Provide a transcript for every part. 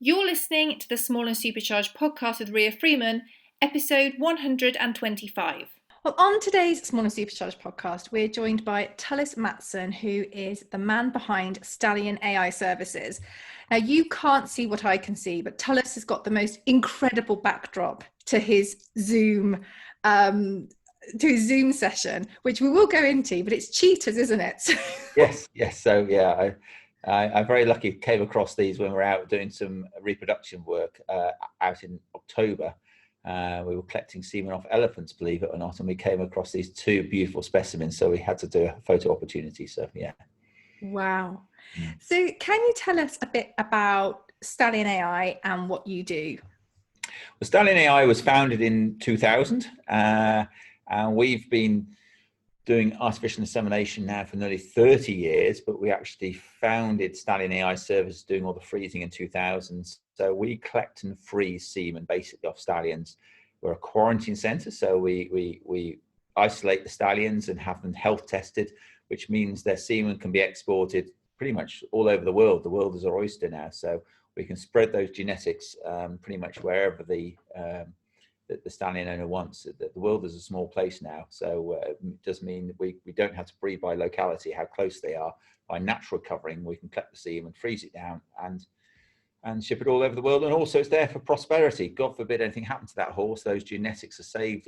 You're listening to the Small and Supercharged podcast with Ria Freeman, episode 125. Well, on today's Small and Supercharged podcast, we're joined by Tullis Matson, who is the man behind Stallion AI services. Now, you can't see what I can see, but Tullis has got the most incredible backdrop to his Zoom session, which we will go into, but it's cheaters, isn't it? Yes. So yeah, I'm very lucky. Came across these when we were out doing some reproduction work out in October. We were collecting semen off elephants, believe it or not, and we came across these two beautiful specimens. So we had to do a photo opportunity. So yeah. Wow. So can you tell us a bit about Stallion AI and what you do? Well, Stallion AI was founded in 2000, and we've been doing artificial insemination now for nearly 30 years, but we actually founded Stallion AI Services doing all the freezing in 2000. So we collect and freeze semen basically off stallions. We're a quarantine center, so we isolate the stallions and have them health tested, which means their semen can be exported pretty much all over the world. The world is our oyster now, so we can spread those genetics pretty much wherever the stallion owner wants. The world is a small place now, so it does mean that we don't have to breed by locality, how close they are. By natural covering, we can collect the semen, freeze it down, and ship it all over the world. And also it's there for prosperity. God forbid anything happened to that horse, those genetics are saved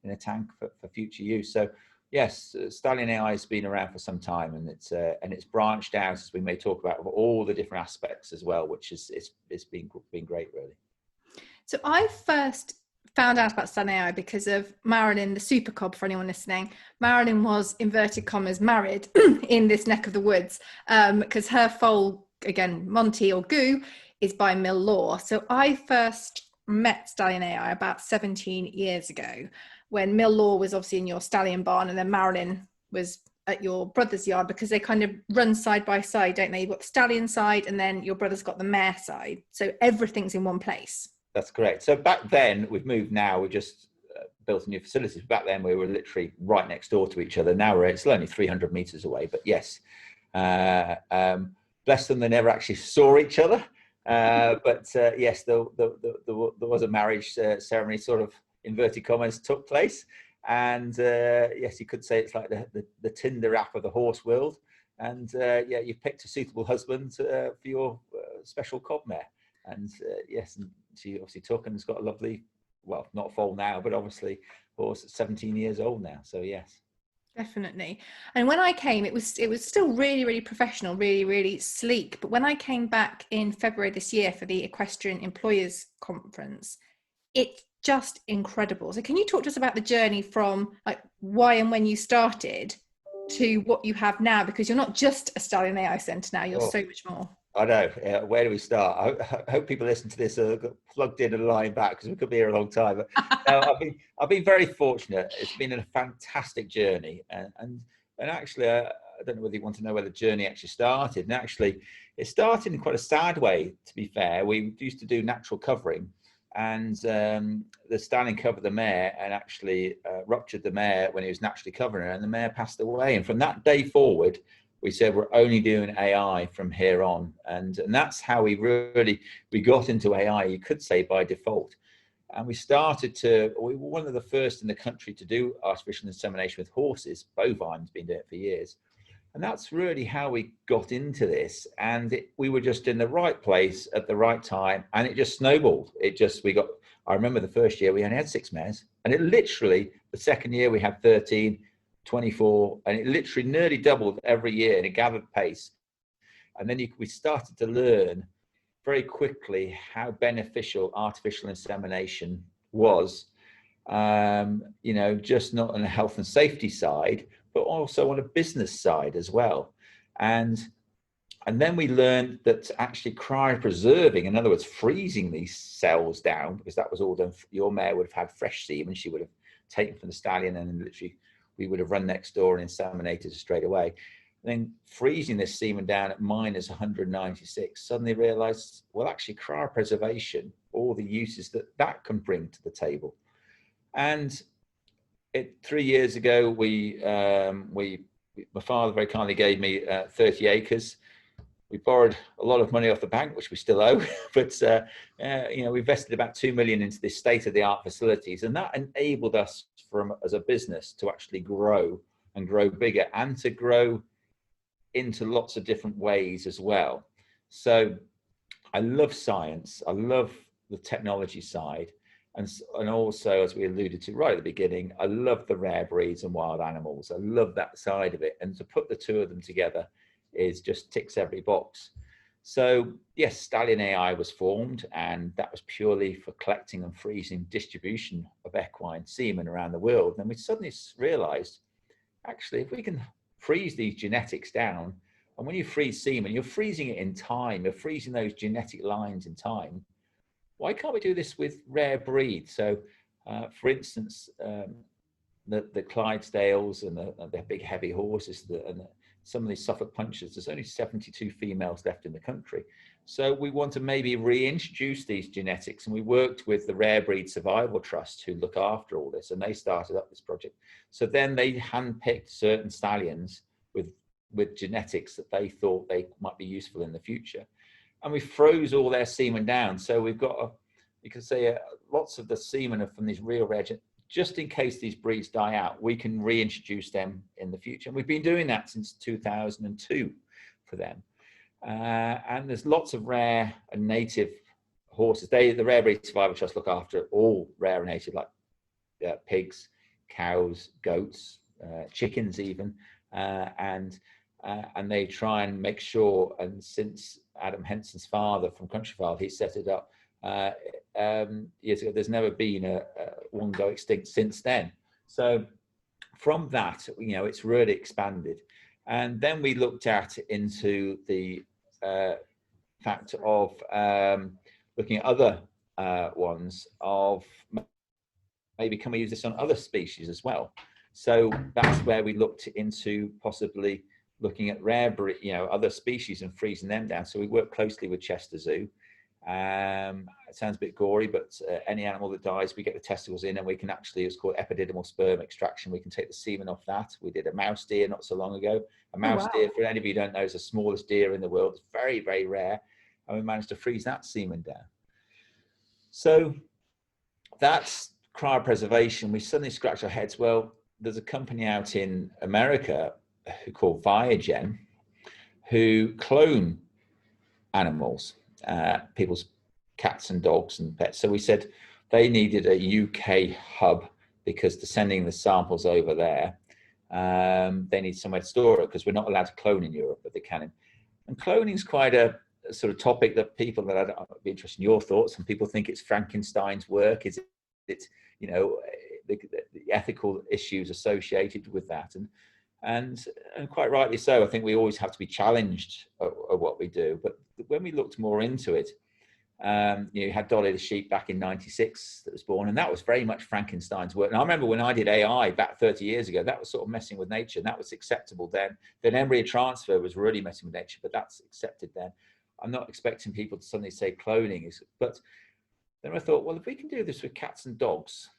in a tank for future use. So yes, Stallion AI has been around for some time, and it's branched out, as we may talk about, of all the different aspects as well, which is it's been great, really. So I first found out about Stallion AI because of Marilyn, the super cob, for anyone listening. Marilyn was, inverted commas, married in this neck of the woods because her foal, again, Monty or Goo, is by Mill Law. So I first met Stallion AI about 17 years ago when Mill Law was obviously in your stallion barn, and then Marilyn was at your brother's yard, because they kind of run side by side, don't they? You've got the stallion side and then your brother's got the mare side. So everything's in one place. That's correct. So back then, we've moved now, we just built a new facility. Back then we were literally right next door to each other. Now it's only 300 meters away, but yes, bless them, they never actually saw each other. But yes, there was a marriage ceremony, sort of inverted commas, took place. And yes, you could say it's like the Tinder app of the horse world. And yeah, you've picked a suitable husband for your special cob mare. And yes, and she obviously took and has got a lovely, well, not foal now, but obviously horse at 17 years old now. So yes. Definitely. And when I came, it was still really, really professional, really, really sleek. But when I came back in February this year for the Equestrian Employers Conference, it's just incredible. So can you talk to us about the journey from like why and when you started to what you have now? Because you're not just a Stallion AI Centre now, you're so much more. I know. Where do we start? I hope people listen to this are plugged in and lying back, because we could be here a long time. But no, I've been very fortunate. It's been a fantastic journey, and actually, I don't know whether you want to know where the journey actually started. And actually, it started in quite a sad way. To be fair, we used to do natural covering, and the stallion covered the mare and actually ruptured the mare when he was naturally covering her, and the mare passed away. And from that day forward, we said we're only doing AI from here on, and that's how we got into AI, you could say, by default. And we were one of the first in the country to do artificial insemination with horses. Bovines been doing it for years, and that's really how we got into this. And we were just in the right place at the right time, and it just snowballed. I remember the first year we only had 6 mares, and it literally, the second year we had 13, 24, and it literally nearly doubled every year in a gathered pace. And then we started to learn very quickly how beneficial artificial insemination was, just not on a health and safety side, but also on a business side as well. And then we learned that actually cryopreserving, in other words, freezing these cells down, because that was all done, your mare would have had fresh semen, she would have taken from the stallion, and literally we would have run next door and inseminated straight away. And then freezing this semen down at minus 196, suddenly realized, well, actually cryopreservation, all the uses that can bring to the table. And 3 years ago, my father very kindly gave me 30 acres. we borrowed a lot of money off the bank, which we still owe, but you know, we invested about 2 million into this state-of-the-art facilities, and that enabled us as a business to actually grow and grow bigger and to grow into lots of different ways as well. So I love science, I love the technology side, and also, as we alluded to right at the beginning, I love the rare breeds and wild animals. I love that side of it, and to put the two of them together is just ticks every box. So yes, Stallion AI was formed, and that was purely for collecting and freezing distribution of equine semen around the world. And we suddenly realized, actually, if we can freeze these genetics down, and when you freeze semen, you're freezing it in time, you're freezing those genetic lines in time. Why can't we do this with rare breeds? So, for instance, the Clydesdales and the big heavy horses, and some of these Suffolk Punches, there's only 72 females left in the country. So we want to maybe reintroduce these genetics, and we worked with the Rare Breed Survival Trust, who look after all this, and they started up this project. So then they handpicked certain stallions with genetics that they thought they might be useful in the future. And we froze all their semen down. So we've got, you can say, lots of the semen are from these real rare, just in case these breeds die out, we can reintroduce them in the future. And we've been doing that since 2002 for them. And there's lots of rare and native horses. The Rare Breed Survival Trust look after all rare and native, like pigs, cows, goats, chickens even, and they try and make sure, and since Adam Henson's father from Countryfile, he set it up years ago, there's never been one go extinct since then. So from that, you know, it's really expanded. And then we looked into the fact of looking at other ones of maybe can we use this on other species as well. So that's where we looked into possibly looking at rare breed, you know, other species and freezing them down. So we work closely with Chester Zoo. It sounds a bit gory, but any animal that dies, we get the testicles in, and we can actually, it's called epididymal sperm extraction. We can take the semen off that. We did a mouse deer not so long ago. A mouse deer, for any of you who don't know, is the smallest deer in the world. It's very, very rare. And we managed to freeze that semen down. So that's cryopreservation. We suddenly scratch our heads. Well, there's a company out in America called Viagen, who clone animals, people's cats and dogs and pets. So we said they needed a UK hub because they're sending the samples over there. They need somewhere to store it because we're not allowed to clone in Europe, but they can. And cloning is quite a sort of topic that people that I'd be interested in your thoughts. Some people think it's Frankenstein's work. Is it, you know, the ethical issues associated with that, and quite rightly so. I think we always have to be challenged at what we do. But when we looked more into it, you had Dolly the sheep back in '96 that was born, and that was very much Frankenstein's work. And I remember when I did AI back 30 years ago, that was sort of messing with nature, and that was acceptable then. Then embryo transfer was really messing with nature, but that's accepted then. I'm not expecting people to suddenly say cloning is, but then I thought, well, if we can do this with cats and dogs,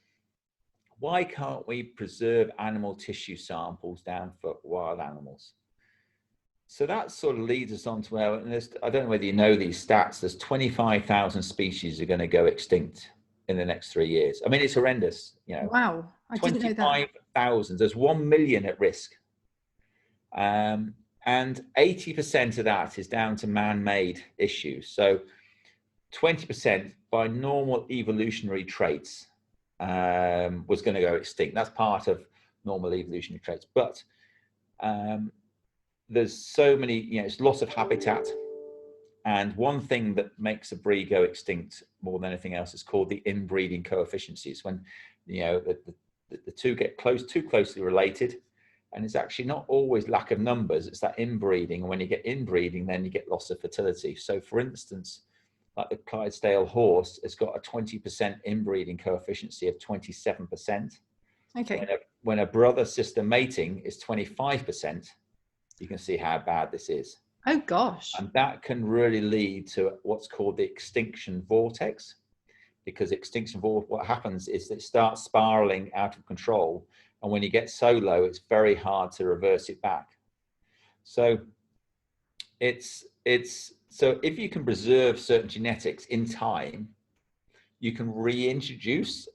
why can't we preserve animal tissue samples down for wild animals? So that sort of leads us on to where, and I don't know whether you know these stats, there's 25,000 species are going to go extinct in the next 3 years. I mean, it's horrendous, you know. Wow, I didn't know that. 25,000, there's 1 million at risk. And 80% of that is down to man-made issues. So 20% by normal evolutionary traits was going to go extinct. That's part of normal evolutionary traits. But there's so many, you know, it's loss of habitat. And one thing that makes a breed go extinct more than anything else is called the inbreeding coefficients. When, you know, the two get too closely related. And it's actually not always lack of numbers, it's that inbreeding. And when you get inbreeding, then you get loss of fertility. So for instance, like the Clydesdale horse has got a 20% inbreeding coefficient of 27%. Okay. When a brother-sister mating is 25%, you can see how bad this is. Oh gosh. And that can really lead to what's called the extinction vortex, because what happens is that it starts spiraling out of control. And when you get so low, it's very hard to reverse it back. So it's so if you can preserve certain genetics in time, you can reintroduce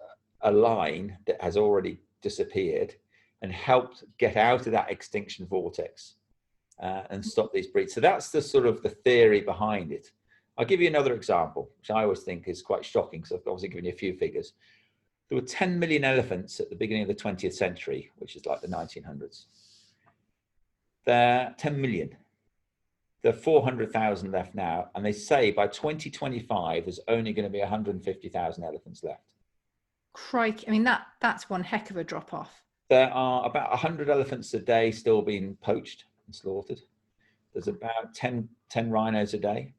a line that has already disappeared and helped get out of that extinction vortex and stop these breeds. So that's the sort of the theory behind it. I'll give you another example, which I always think is quite shocking, because I've obviously given you a few figures. There were 10 million elephants at the beginning of the 20th century, which is like the 1900s. There are 10 million. There are 400,000 left now, and they say by 2025 there's only going to be 150,000 elephants left. Crikey! I mean, that's one heck of a drop off. There are about 100 elephants a day still being poached and slaughtered. There's about 10 rhinos a day.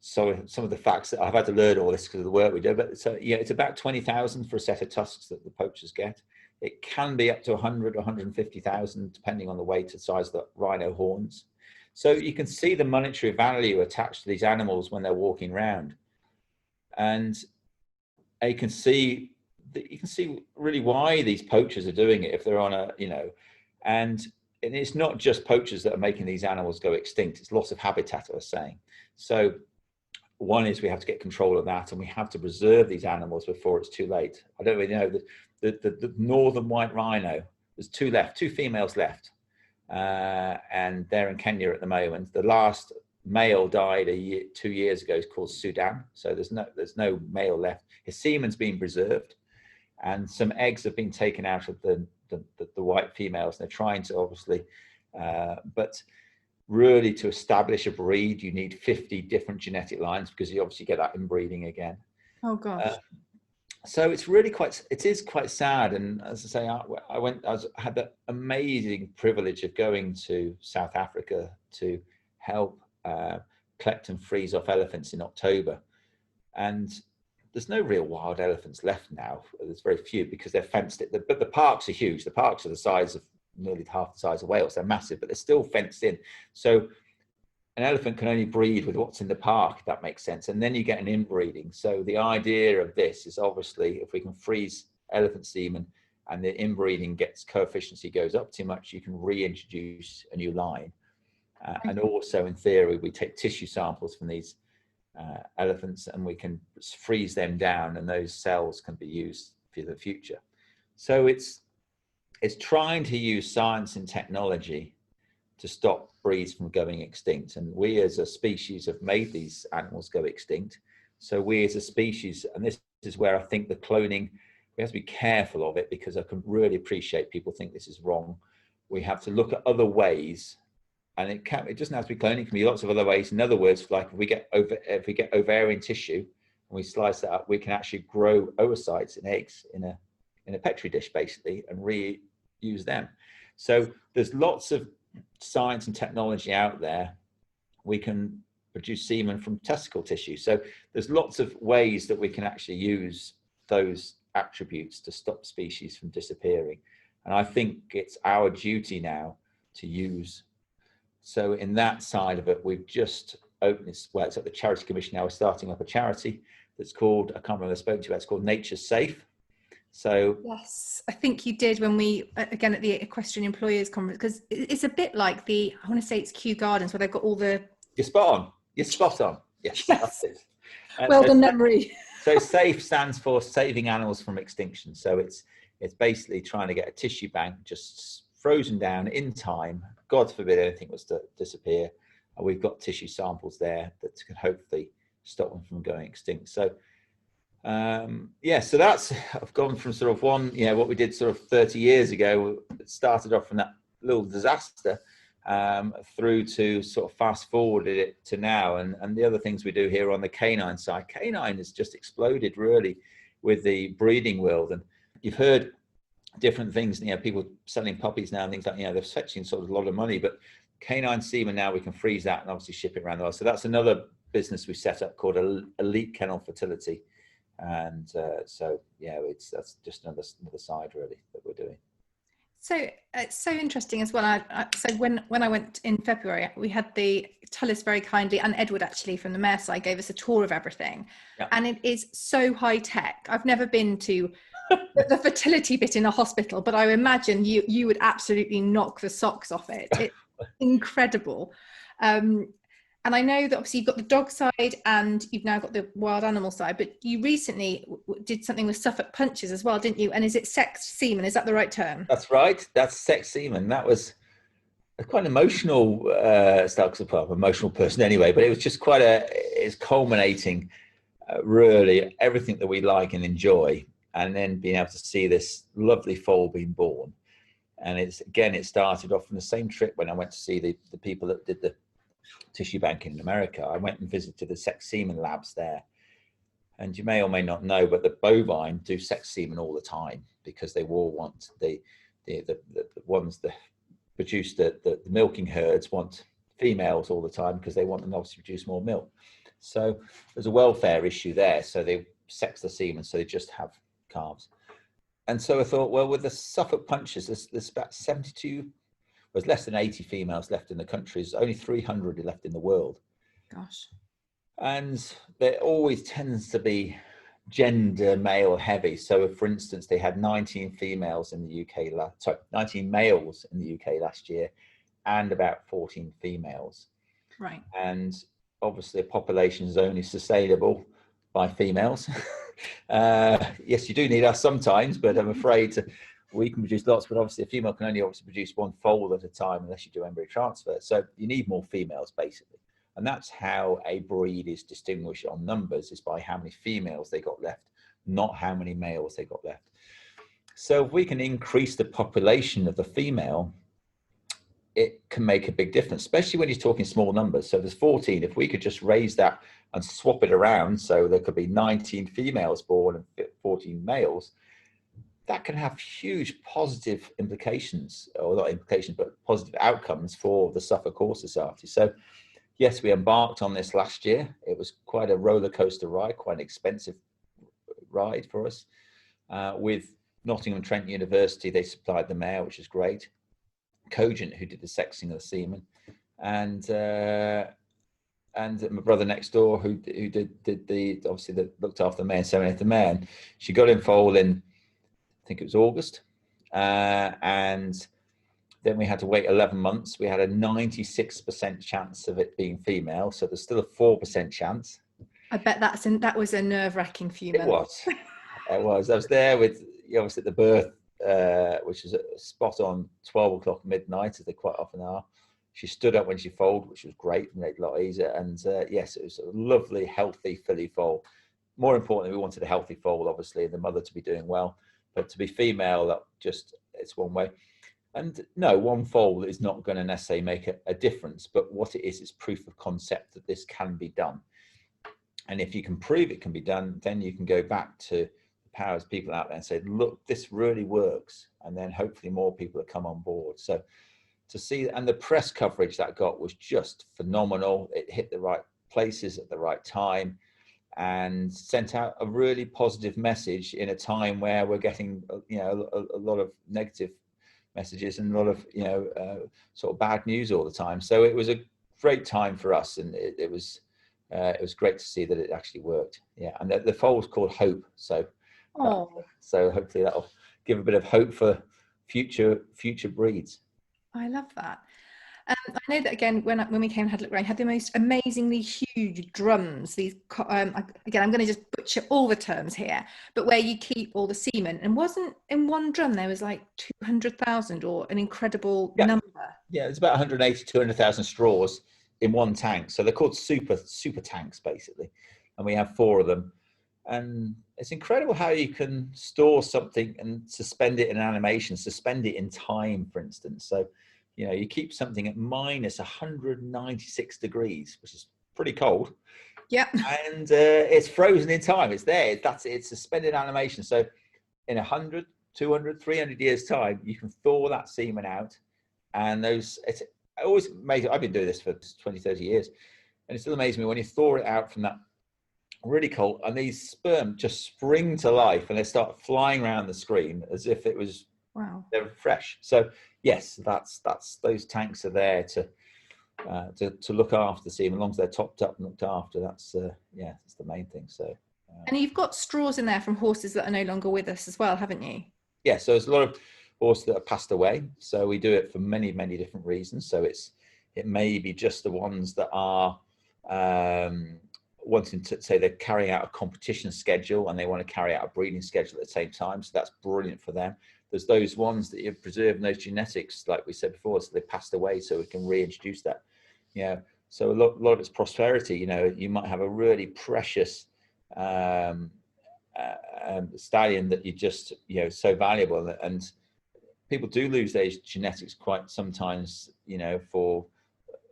So some of the facts that I've had to learn all this because of the work we do, but so yeah, it's about 20,000 for a set of tusks that the poachers get. It can be up to 100 or 150,000 depending on the weight and size of the rhino horns. So you can see the monetary value attached to these animals when they're walking around, and you can see really why these poachers are doing it if they're on a, and it's not just poachers that are making these animals go extinct. It's loss of habitat, I was saying. So one is we have to get control of that, and we have to preserve these animals before it's too late. I don't really know the northern white rhino. There's two females left, and they're in Kenya at the moment. The last male died 2 years ago. It's called Sudan. So there's no male left. His semen's been preserved, and some eggs have been taken out of the white females. They're trying to obviously, but really to establish a breed, you need 50 different genetic lines, because you obviously get that inbreeding again. Oh gosh. So it's really it is quite sad. And as I say, I had the amazing privilege of going to South Africa to help collect and freeze off elephants in October. And there's no real wild elephants left now. There's very few because they're fenced in. But the parks are huge. The parks are the size of nearly half the size of Wales. They're massive, but they're still fenced in. So an elephant can only breed with what's in the park, if that makes sense. And then you get an inbreeding. So the idea of this is obviously if we can freeze elephant semen and the inbreeding coefficient goes up too much, you can reintroduce a new line. And also in theory, we take tissue samples from these elephants and we can freeze them down, and those cells can be used for the future. So it's trying to use science and technology to stop breeds from going extinct. And we as a species have made these animals go extinct. So we as a species, and this is where I think the cloning, we have to be careful of it, because I can really appreciate people think this is wrong. We have to look at other ways, and it doesn't have to be cloning, it can be lots of other ways. In other words, like if we get ovarian tissue and we slice that up, we can actually grow oocytes in eggs in a petri dish basically and reuse them. So there's lots of science and technology out there. We can produce semen from testicle tissue. So there's lots of ways that we can actually use those attributes to stop species from disappearing. And I think it's our duty now to use. So in that side of it, we've just opened this, well, it's at the Charity Commission now. We're starting up a charity that's called, I can't remember, I spoke to you about, it's called Nature's Safe. So yes, I think you did when we, again at the Equestrian Employers Conference, because it's a bit like I want to say it's Kew Gardens, where they've got all the... You're spot on. Yes. Yes. Well done, memory. So SAFE stands for Saving Animals from Extinction. So it's basically trying to get a tissue bank just frozen down in time. God forbid anything was to disappear. And we've got tissue samples there that can hopefully stop them from going extinct. So so that's, I've gone from sort of what we did sort of 30 years ago. It started off from that little disaster through to sort of fast forwarded it to now. And the other things we do here on the canine side, canine has just exploded really with the breeding world. And you've heard different things, people selling puppies now and things like, they're fetching sort of a lot of money, but canine semen now we can freeze that and obviously ship it around the world. So that's another business we set up called Elite Kennel Fertility. And that's just another side really that we're doing. So it's so interesting as well. So when I went in February, we had the Tullis very kindly, and Edward actually from the mare side gave us a tour of everything. Yeah. And it is so high tech. I've never been to the fertility bit in a hospital, but I imagine you would absolutely knock the socks off it. It's incredible. And I know that obviously you've got the dog side and you've now got the wild animal side, but you recently did something with Suffolk Punches as well, didn't you? And is it sex semen? Is that the right term? That's right. That's sex semen. That was a quite emotional start, because I'm an emotional person anyway, but it was just it's culminating really everything that we like and enjoy, and then being able to see this lovely foal being born. And it started off from the same trip when I went to see the people that did the tissue bank in America. I went and visited the sex semen labs there. And you may or may not know, but the bovine do sex semen all the time, because they all want the ones that produce the milking herds want females all the time, because they want them obviously to produce more milk. So there's a welfare issue there. So they sex the semen, so they just have calves. And so I thought, well, with the Suffolk Punches, there's about 72, there's less than 80 females left in the country. There's only 300 left in the world. Gosh. And there always tends to be gender male heavy. So for instance, they had 19 females in the UK, 19 males in the UK last year, and about 14 females. Right. And obviously a population is only sustainable by females. Yes, you do need us sometimes, but I'm afraid we can produce lots, but obviously a female can only obviously produce one foal at a time unless you do embryo transfer. So you need more females basically. And that's how a breed is distinguished on numbers, is by how many females they got left, not how many males they got left. So if we can increase the population of the female, it can make a big difference, especially when you're talking small numbers. So there's 14. If we could just raise that and swap it around, so there could be 19 females born and 14 males, that can have huge positive implications, or not implications, but positive outcomes for the Suffolk Horse Society. So yes, we embarked on this last year. It was quite a roller coaster ride, quite an expensive ride for us. With Nottingham Trent University, they supplied the mare, which is great. Cogent, who did the sexing of the semen, and my brother next door, who did the obviously that looked after the mare and seminated the mare. And she got in foal in, I think it was August, and then we had to wait 11 months. We had a 96% chance of it being female, so there's still a 4% chance. I bet that was a nerve-wracking few months. It was. I was there with, obviously, at the birth, which was spot on 12 o'clock midnight, as they quite often are. She stood up when she foaled, which was great and made it a lot easier. And yes, it was a lovely, healthy filly foal. More importantly, we wanted a healthy foal, obviously, and the mother to be doing well. But to be female, that just, it's one way. And no, one foal is not going to necessarily make a difference, but what it is proof of concept that this can be done. And if you can prove it can be done, then you can go back to the powers people out there and say, look, this really works. And then hopefully more people will come on board. So to see, and the press coverage that got was just phenomenal. It hit the right places at the right time and sent out a really positive message in a time where we're getting, a lot of negative messages and a lot of, sort of bad news all the time. So it was a great time for us, and it was great to see that it actually worked. Yeah, and the foal was called Hope. So, so hopefully that'll give a bit of hope for future breeds. I love that. I know that again when we came and had a look around, you had the most amazingly huge drums. These again, I'm going to just butcher all the terms here, but where you keep all the semen, and wasn't in one drum there was like 200,000 or an incredible number. Yeah, it's about 180, 200,000 straws in one tank. So they're called super tanks basically, and we have 4 of them. And it's incredible how you can store something and suspend it in animation, suspend it in time, for instance. So, you keep something at minus 196 degrees, which is pretty cold. Yeah. And it's frozen in time. It's there. It's suspended animation. So in 100, 200, 300 years time, you can thaw that semen out. And it's always amazing. I've been doing this for 20, 30 years. And it still amazes me when you thaw it out from that really cold, and these sperm just spring to life and they start flying around the screen as if it was, wow, they're fresh. So yes, that's those tanks are there to look after the semen. As long as they're topped up and looked after, that's that's the main thing. So and you've got straws in there from horses that are no longer with us as well, haven't you? So there's a lot of horses that have passed away, so we do it for many different reasons. So it's It may be just the ones that are wanting to say they're carrying out a competition schedule and they want to carry out a breeding schedule at the same time. So that's brilliant for them. There's those ones that you're preserving those genetics, like we said before, so they passed away, so we can reintroduce that. So a lot of it's prosperity. You might have a really precious stallion that you just, so valuable, and people do lose their genetics quite sometimes, for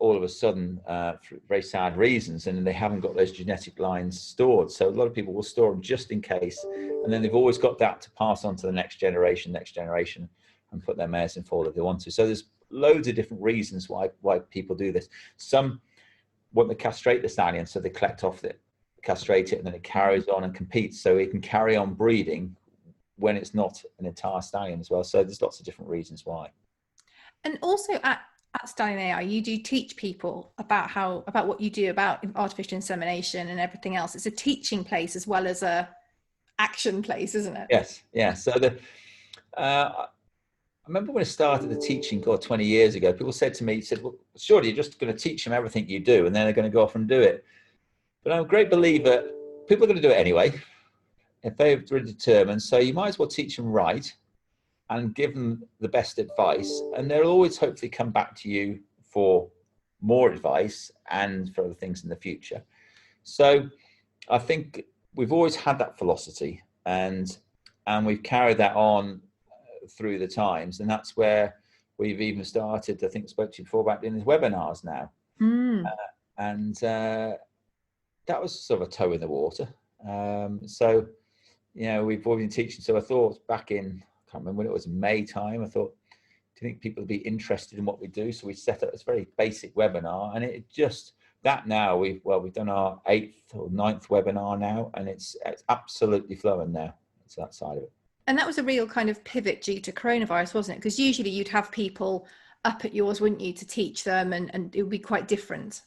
all of a sudden, for very sad reasons, and they haven't got those genetic lines stored. So a lot of people will store them just in case, and then they've always got that to pass on to the next generation, and put their mares in forward if they want to. So there's loads of different reasons why people do this. Some want to castrate the stallion, so they collect off it, castrate it, and then it carries on and competes, so it can carry on breeding when it's not an entire stallion as well. So there's lots of different reasons why. And also at Stallion AI, you do teach people about what you do about artificial insemination and everything else. It's a teaching place as well as a action place, isn't it? Yes, yeah. So I remember when I started the teaching 20 years ago, people said to me, well, surely you're just going to teach them everything you do and then they're going to go off and do it. But I'm a great believer, people are going to do it anyway, if they're really determined. So you might as well teach them right and give them the best advice, and they'll always hopefully come back to you for more advice and for other things in the future. So I think we've always had that philosophy, and we've carried that on through the times, and that's where we've even started, I think I spoke to you before about doing these webinars now. And that was sort of a toe in the water. So, we've always been teaching. So I thought back in, I can't remember when it was, May time, I thought, do you think people would be interested in what we do? So we set up this very basic webinar, and it just, that now we've done our 8th or 9th webinar now, and it's absolutely flowing now. It's that side of it. And that was a real kind of pivot due to coronavirus, wasn't it? Because usually you'd have people up at yours, wouldn't you, to teach them, and it would be quite different.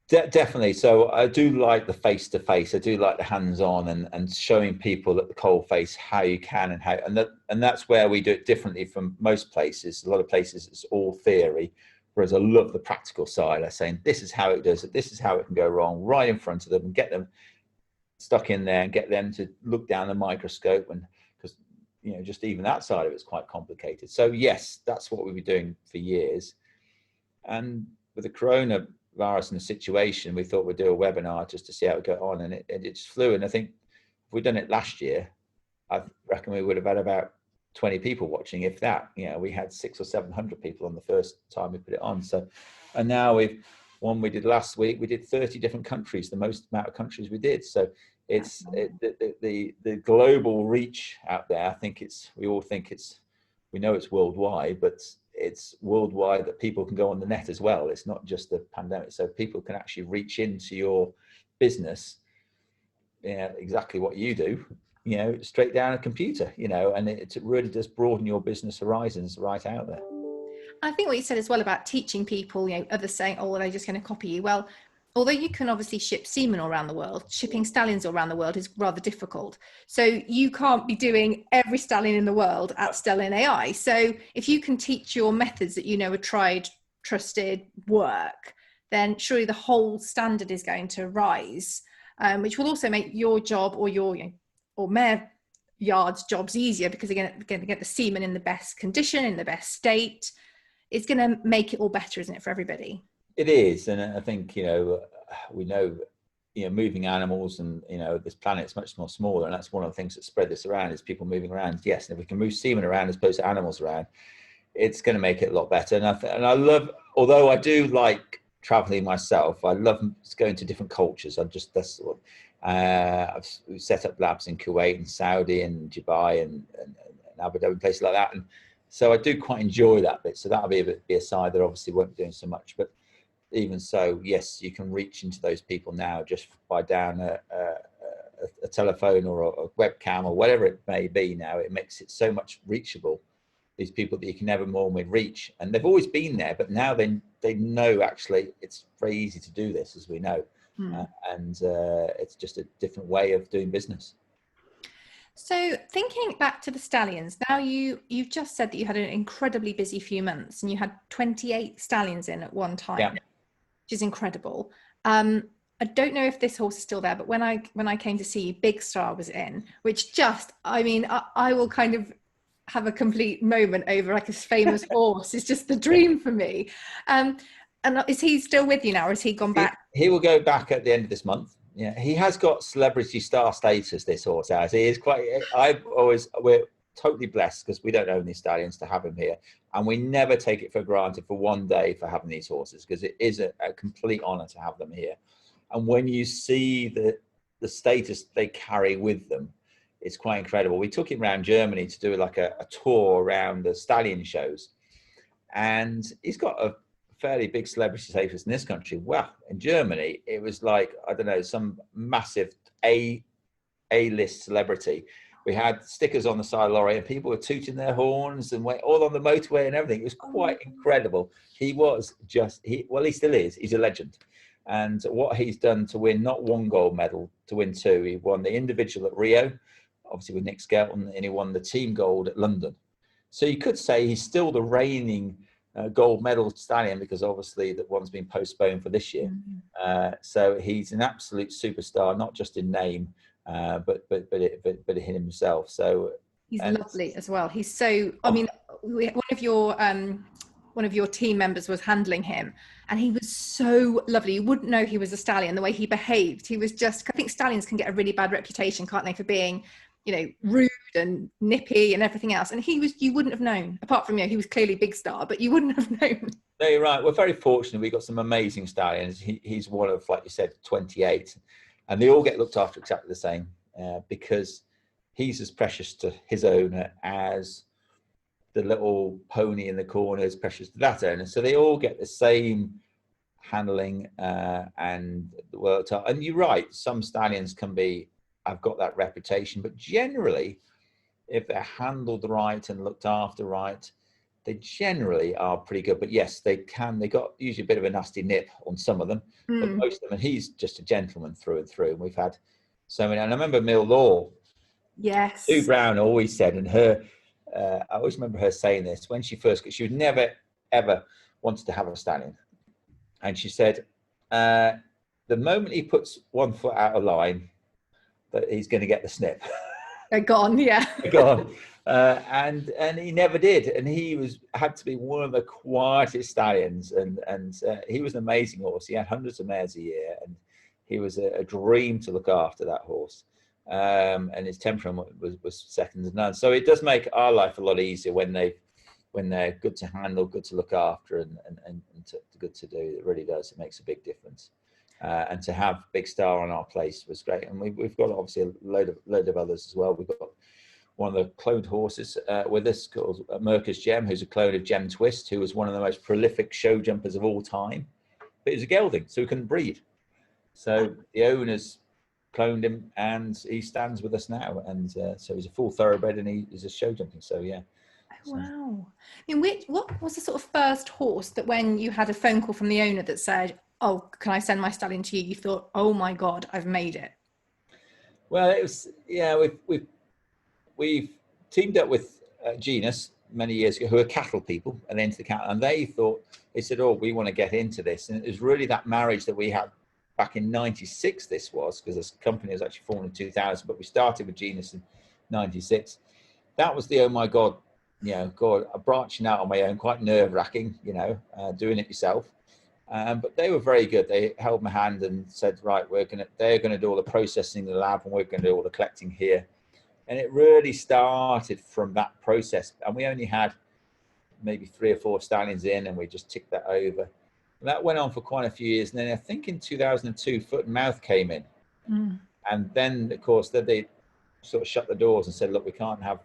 Definitely. So I do like the face-to-face. I do like the hands-on and showing people at the cold face how you can and that's where we do it differently from most places. A lot of places it's all theory, whereas I love the practical side. I'm saying this is how it does it. This is how it can go wrong right in front of them, and get them stuck in there and get them to look down the microscope, and because just even that side of it is quite complicated. So yes, that's what we've been doing for years. And with the coronavirus and the situation, we thought we'd do a webinar just to see how it got on, and it just flew. And I think if we'd done it last year, I reckon we would have had about 20 people watching, if that. We had 600 or 700 people on the first time we put it on. So, and now one we did last week, we did 30 different countries, the most amount of countries we did. So it's the global reach out there. I think we know it's worldwide, but it's worldwide that people can go on the net as well. It's not just the pandemic. So people can actually reach into your business, exactly what you do, straight down a computer, and it really does broaden your business horizons right out there. I think what you said as well about teaching people, others saying, oh, well, they're just going to copy you. Well, although you can obviously ship semen all around the world, shipping stallions all around the world is rather difficult. So you can't be doing every stallion in the world at Stallion AI. So if you can teach your methods that are tried, trusted, work, then surely the whole standard is going to rise, which will also make your job or or mare yards jobs easier, because they're going to get the semen in the best condition, in the best state. It's going to make it all better, isn't it, for everybody? It is. And I think, we know, moving animals and, this planet's much more smaller. And that's one of the things that spread this around, is people moving around. Yes. And if we can move semen around as opposed to animals around, it's going to make it a lot better. And I love, although I do like traveling myself, I love going to different cultures. I've set up labs in Kuwait and Saudi and Dubai and Abu Dhabi, places like that. And so I do quite enjoy that bit. So that'll be a side that obviously won't be doing so much. But even so, yes, you can reach into those people now just by down a telephone or a webcam or whatever it may be. Now it makes it so much reachable. These people that you can never normally reach, and they've always been there, but now they know actually it's very easy to do this, as we know, and it's just a different way of doing business. So thinking back to the stallions, now you've just said that you had an incredibly busy few months, and you had 28 stallions in at one time. Yeah. which is incredible. I don't know if this horse is still there, but when I came to see you, Big Star was in, which just, I mean, I will kind of have a complete moment over like a famous horse. It's just the dream for me. And is he still with you now, or has he gone back? He will go back at the end of this month. Yeah, he has got celebrity star status, this horse has. He is quite, we're totally blessed because we don't own these stallions to have him here. And we never take it for granted for one day for having these horses, because it is a complete honor to have them here. And when you see the status they carry with them, it's quite incredible. We took him around Germany to do like a tour around the stallion shows. And he's got a fairly big celebrity status in this country. Well, in Germany, it was like, I don't know, some massive A-list celebrity. We had stickers on the side of the lorry and people were tooting their horns and went all on the motorway and everything. It was quite incredible. He was just, he still is. He's a legend. And what he's done to win not one gold medal, to win two. He won the individual at Rio, obviously with Nick Skelton, and he won the team gold at London. So you could say he's still the reigning gold medal stallion, because obviously that one's been postponed for this year. So he's an absolute superstar, not just in name, but in himself. So he's lovely as well. He's so, I mean, one of your team members was handling him, and he was so lovely. You wouldn't know he was a stallion, the way he behaved. He was just, I think stallions can get a really bad reputation, can't they, for being, you know, rude and nippy and everything else. And he was, you wouldn't have known, apart from, you know, he was clearly Big Star, but you wouldn't have known. No, you're right. We're very fortunate. We've got some amazing stallions. He's one of, like you said, 28, and they all get looked after exactly the same, because he's as precious to his owner as the little pony in the corner is precious to that owner. So they all get the same handling and the work. And you're right, some stallions have got that reputation, but generally, if they're handled right and looked after right, they generally are pretty good. But yes, they got usually a bit of a nasty nip on some of them, but most of them, and he's just a gentleman through and through. And we've had so many, and I remember Mill Law. Yes. Sue Brown always said, and I always remember her saying this when she would never, ever wanted to have a stallion. And she said, the moment he puts one foot out of line, that he's going to get the snip. They're gone, yeah. They're gone. And he never did. And he had to be one of the quietest stallions. And he was an amazing horse. He had hundreds of mares a year, and he was a dream to look after, that horse. And his temperament was second to none. So it does make our life a lot easier when they're good to handle, good to look after, and good to do. It really does. It makes a big difference. And to have Big Star on our place was great. And we've got obviously a load of others as well. We've got one of the cloned horses with us called Merker's Gem, who's a clone of Gem Twist, who was one of the most prolific show jumpers of all time. But he was a gelding, so he couldn't breed. So the owners cloned him, and he stands with us now. And so he's a full thoroughbred, and he's a show jumping. So yeah. Oh, wow. What was the sort of first horse that when you had a phone call from the owner that said, "Oh, can I send my stallion to you?" you thought, "Oh my God, I've made it"? Well, it was, yeah, we've teamed up with Genus many years ago, who are cattle people, and into the cattle, and they said, "Oh, we want to get into this." And it was really that marriage that we had back in '96. This was, because this company was actually formed in 2000, but we started with Genus in '96. That was the, oh my God, branching out on my own, quite nerve-wracking, doing it yourself. But they were very good. They held my hand and said, right, they're going to do all the processing in the lab, and we're going to do all the collecting here. And it really started from that process. And we only had maybe 3 or 4 stallions in, and we just ticked that over. And that went on for quite a few years. And then I think in 2002, Foot and Mouth came in. And then, of course, they sort of shut the doors and said, look, we can't have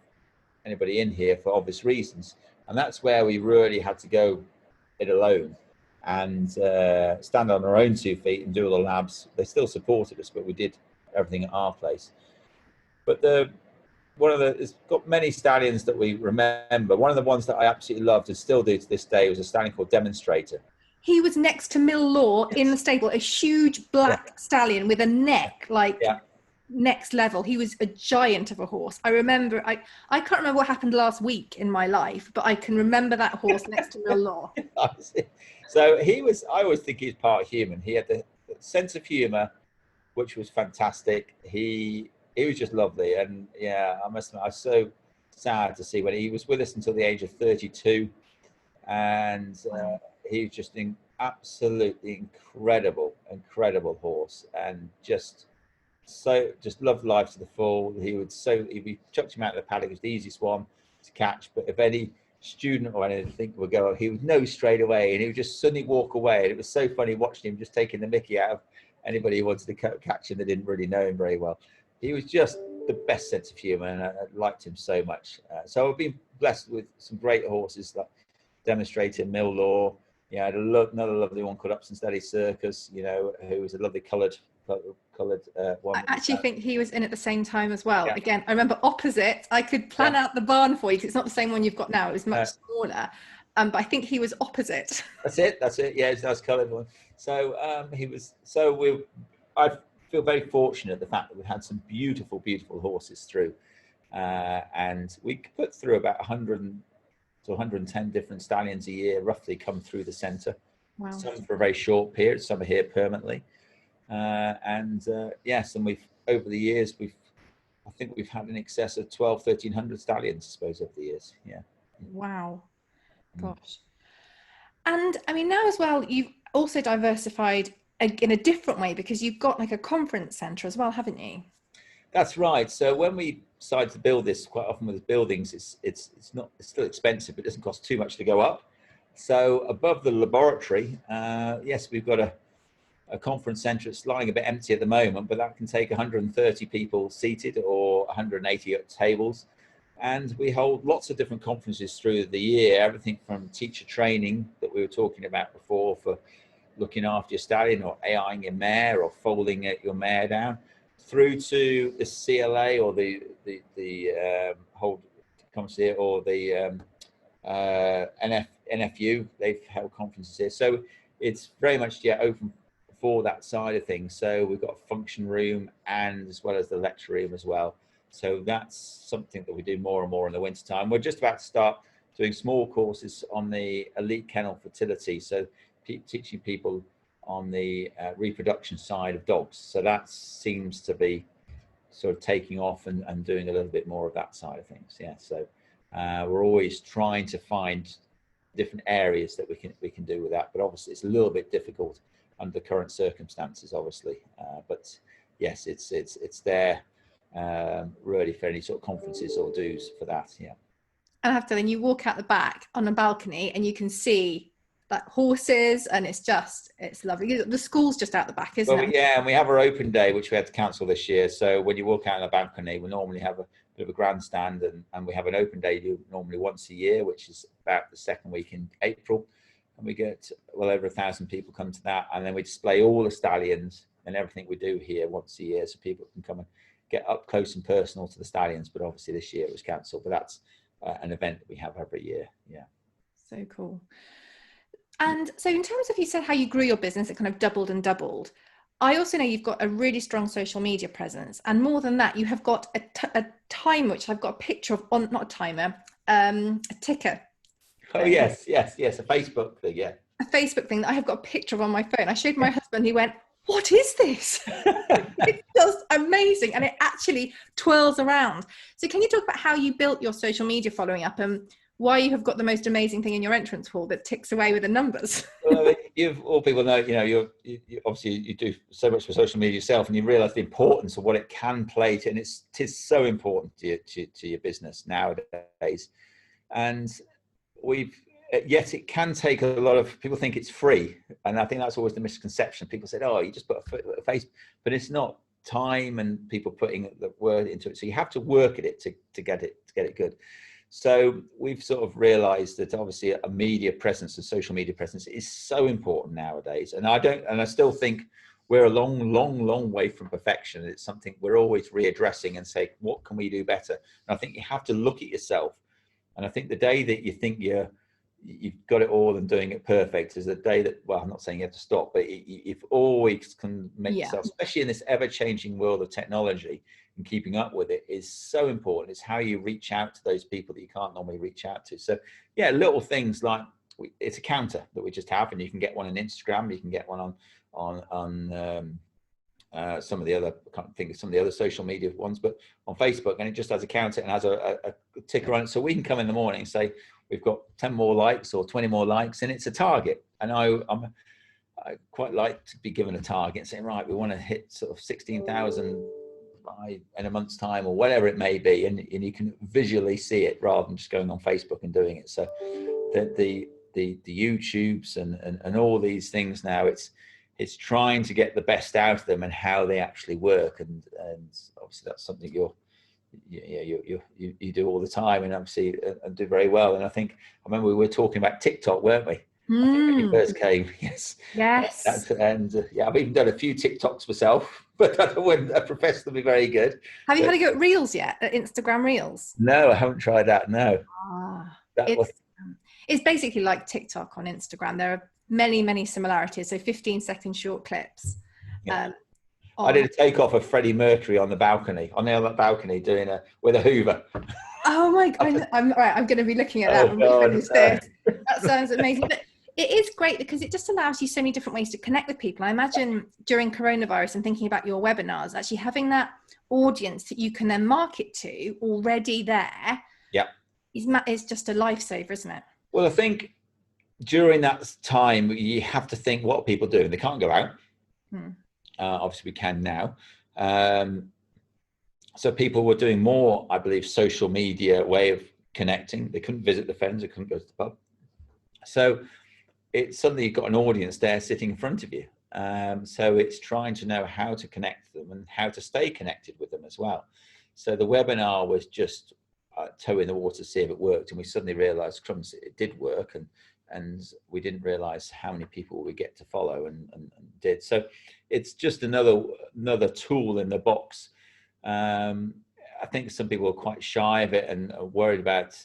anybody in here for obvious reasons. And that's where we really had to go it alone and stand on our own 2 feet and do all the labs. They still supported us, but we did everything at our place. But it's got many stallions that we remember. One of the ones that I absolutely loved and still do to this day was a stallion called Demonstrator. He was next to Mill Law in the stable, a huge black stallion with a neck next level. He was a giant of a horse. I remember, I can't remember what happened last week in my life, but I can remember that horse next to Mill Law. So I always think he's part human. He had the sense of humor, which was fantastic. He was just lovely. And yeah, I must admit, I was so sad to see when he was with us until the age of 32. And he was just an absolutely incredible horse, and just loved life to the full. We chucked him out of the paddock. It was the easiest one to catch, but if any student or anything would go, he would know straight away, and he would just suddenly walk away. And it was so funny watching him just taking the mickey out of anybody who wanted to catch him that didn't really know him very well. He was just the best sense of humor, and I liked him so much. So I've been blessed with some great horses like Demonstrator, Mill Law. Yeah, I had another lovely one called Upson Steady Circus, who was a lovely coloured one. I actually think he was in at the same time as well. Yeah. Again, I remember opposite. I could plan out the barn for you because it's not the same one you've got now. It was much smaller. But I think he was opposite. That's it. Yeah, it's a nice coloured one. So I feel very fortunate the fact that we've had some beautiful horses through. And we put through about 100 to 110 different stallions a year, roughly, come through the centre. Wow. Some for a very short period, some are here permanently. Yes, and over the years, I think we've had in excess of 1,300 stallions, I suppose, over the years. Yeah. Wow. Gosh. And I mean, now as well, you've also diversified in a different way because you've got like a conference centre as well, haven't you? That's right. So when we decided to build this, quite often with buildings, it's still expensive, but it doesn't cost too much to go up. So above the laboratory, yes, we've got a conference centre. It's lying a bit empty at the moment, but that can take 130 people seated or 180 tables. And we hold lots of different conferences through the year, everything from teacher training that we were talking about before for looking after your stallion, or AIing your mare, or foaling your mare down, through to the CLA or the hold conference here, or the NFU. They've held conferences here, so it's very much open for that side of things. So we've got a function room, and as well as the lecture room as well. So that's something that we do more and more in the winter time. We're just about to start doing small courses on the elite kennel fertility, so teaching people on the reproduction side of dogs. So that seems to be sort of taking off and doing a little bit more of that side of things. Yeah. So we're always trying to find different areas that we can do with that, but obviously it's a little bit difficult under the current circumstances, obviously. But yes, it's there really for any sort of conferences or dues for that. Yeah. And I have to, then you walk out the back on a balcony and you can see like horses, and it's lovely. The school's just out the back, isn't it? Yeah, and we have our open day, which we had to cancel this year. So when you walk out on the balcony, we normally have a bit of a grandstand, and we have an open day normally once a year, which is about the second week in April. And we get well over 1,000 people come to that, and then we display all the stallions and everything we do here once a year, so people can come and get up close and personal to the stallions. But obviously this year it was cancelled, but that's an event that we have every year. Yeah. So cool. And so in terms of, you said how you grew your business, it kind of doubled and doubled. I also know you've got a really strong social media presence, and more than that, you have got a timer, which I've got a picture of on, not a timer, a ticker. Oh yes, a Facebook thing, yeah. A Facebook thing that I have got a picture of on my phone. I showed my husband, he went, "What is this?" It's just amazing, and it actually twirls around. So can you talk about how you built your social media following up, and why you have got the most amazing thing in your entrance hall that ticks away with the numbers? Well, all people know, you obviously you do so much for social media yourself, and you realise the importance of what it can play to, and it is so important to your business nowadays. And yet it can take a lot of people think it's free, and I think that's always the misconception. People said, "Oh, you just put a face," but it's not. Time and people putting the word into it, so you have to work at it to get it good. So we've sort of realized that obviously a media presence, a social media presence, is so important nowadays. And I still think we're a long way from perfection. It's something we're always readdressing and say, what can we do better? And I think you have to look at yourself. And I think the day that you think you've got it all and doing it perfect is the day that, well, I'm not saying you have to stop, but if always can make yourself, especially in this ever-changing world of technology, and keeping up with it is so important. It's how you reach out to those people that you can't normally reach out to. So yeah, little things like it's a counter that we just have, and you can get one on Instagram, you can get one on some of the other, I can't think of some of the other social media ones, but on Facebook, and it just has a counter and has a ticker on it. So we can come in the morning and say, we've got 10 more likes or 20 more likes, and it's a target. And I quite like to be given a target and saying, right, we want to hit sort of 16,000 in a month's time or whatever it may be. And you can visually see it rather than just going on Facebook and doing it. So the YouTubes and all these things now, it's trying to get the best out of them and how they actually work, and obviously that's something you do all the time, and obviously and do very well. And I remember we were talking about TikTok, weren't we? I think when you first came, yes. Yeah, I've even done a few TikToks myself, but I wouldn't profess to be very good. Have you had a go at Reels yet? At Instagram Reels? No, I haven't tried that. No. It's basically like TikTok on Instagram. There are many similarities. So 15-second short clips. Yeah. I did a takeoff of Freddie Mercury on the balcony, doing with a Hoover. Oh my God! I'm going to be looking at that when we finish this. That sounds amazing. But it is great because it just allows you so many different ways to connect with people. I imagine during coronavirus and thinking about your webinars, actually having that audience that you can then market to already there. Yeah, is just a lifesaver, isn't it? Well, I think during that time, you have to think, what are people doing? They can't go out. Obviously, we can now. So people were doing more, I believe, social media way of connecting. They couldn't visit their friends. They couldn't go to the pub. So it's suddenly you've got an audience there sitting in front of you. So it's trying to know how to connect them and how to stay connected with them as well. So the webinar was just toe in the water to see if it worked, and we suddenly realized, crumbs, it did work, and we didn't realize how many people we get to follow and did. So it's just another tool in the box. I think some people are quite shy of it and are worried about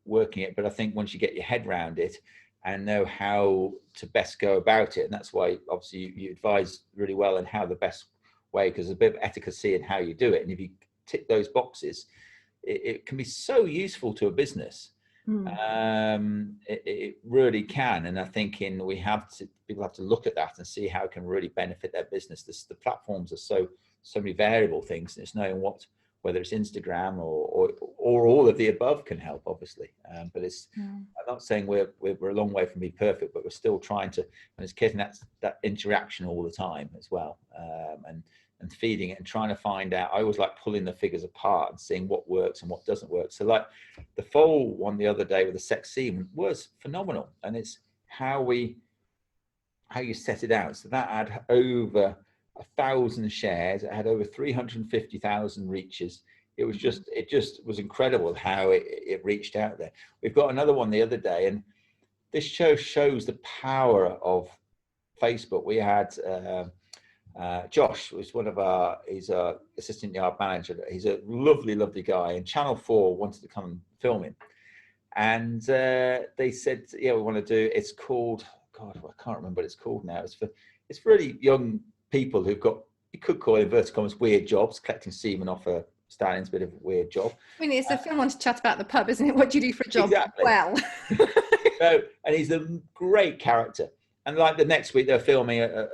working it, but I think once you get your head around it and know how to best go about it, and that's why obviously you advise really well on how the best way, because there's a bit of efficacy in how you do it, and if you tick those boxes, it can be so useful to a business. It really can, and I think people have to look at that and see how it can really benefit their business. The platforms are so many variable things, and it's knowing whether it's Instagram or all of the above can help, obviously. But I'm not saying we're a long way from being perfect, but we're still trying to, and it's getting that interaction all the time as well, and feeding it and trying to find out. I always like pulling the figures apart and seeing what works and what doesn't work. So like the foal one the other day with the sex scene was phenomenal, and it's how you set it out. So that had over 1,000 shares. It had over 350,000 reaches. It just was incredible how it reached out there. We've got another one the other day, and this shows the power of Facebook. We had Josh was he's a assistant yard manager. He's a lovely guy, and Channel 4 wanted to come and film him, and they said, yeah, we want to do, it's called, God, I can't remember what it's called now. It's really young people who've got, you could call it inverted commas, weird jobs, collecting semen off a stallion's a bit of a weird job. I mean, it's a film on to chat about the pub, isn't it? What do you do for a job? Exactly. Well. And he's a great character. And like the next week, they're filming a